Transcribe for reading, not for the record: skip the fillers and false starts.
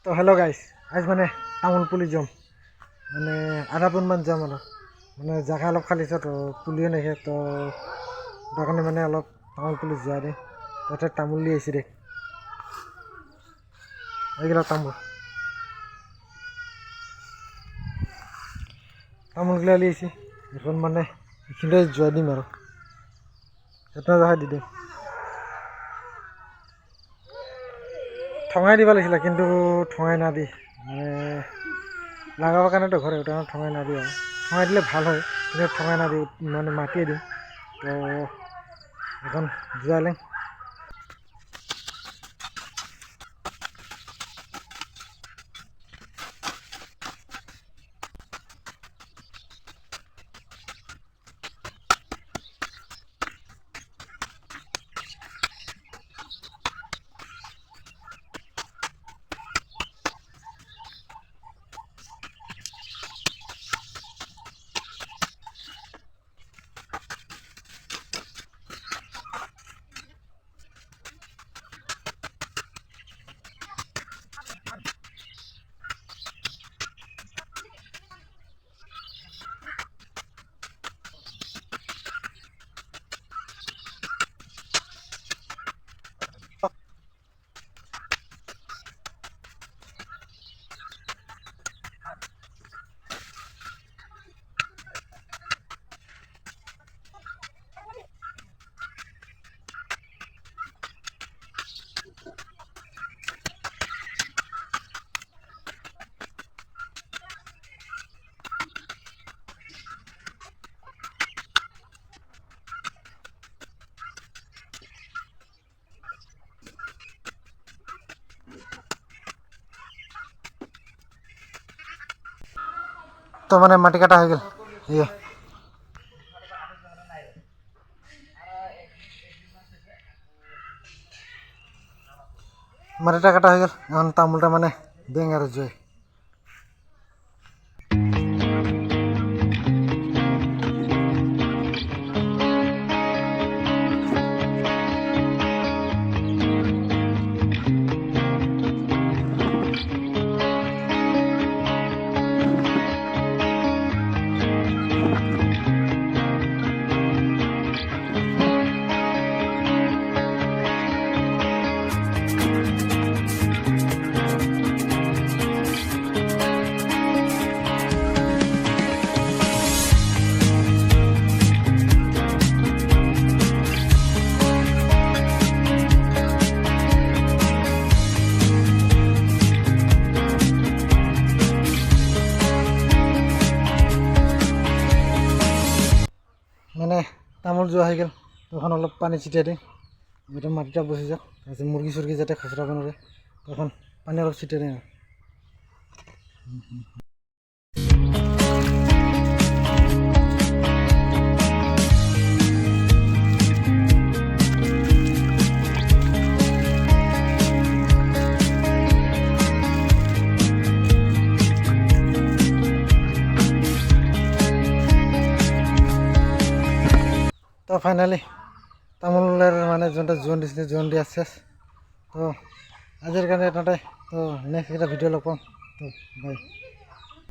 তো hello' guys, আজ মানে তামোল পুলি যাম মানে আধা পোনমান যাম আৰু মানে জাগা অলপ খালী আছে তো পুলিও নাহে তো তাৰ কাৰণে মানে অলপ তামোল পুলি যোৱা দে তাতে তামোল দি আহিছে দে এইগিলা তামোলগিলা লৈ আহিছে এখন মানে এইখিনিতে যোৱা দিম আৰু এটা জেগা দি দিম ঠঙাই দিব লাগিছিলে কিন্তু ঠঙাই নাদি মানে লাগাবৰ কাৰণেতো ঘৰে উঠানো ঠঙাই নাদি আৰু ঠঙাই দিলে ভাল হয় কিন্তু ঠঙাই নাদি মানে মাতিয়ে দিম তো এখন যোৱাই লওঁ তো মানে মাটি কাটা হয়ে গেল ইয়ে মাটিটা কাটা হয়ে গেল এখন তামোলটা মানে বেং আর জয় মানে তামোল যোৱা হৈ গ'ল তখন অলপ পানী ছিটিয়াই দিম যাতে মাটিটা বসি যাওক তাৰপিছত মুৰ্গী চুৰ্গী যাতে খচৰাব নোৱাৰে তখন পানী অলপ ছিটিয়াই দিম তো ফাইনালি তামোলের মানে যোনটা জোন দিছিলে জোন দিয়া শেষ তো আজির কারণে এটাতে তো নেক্সট একটা ভিডিও লগ পাম তো বাই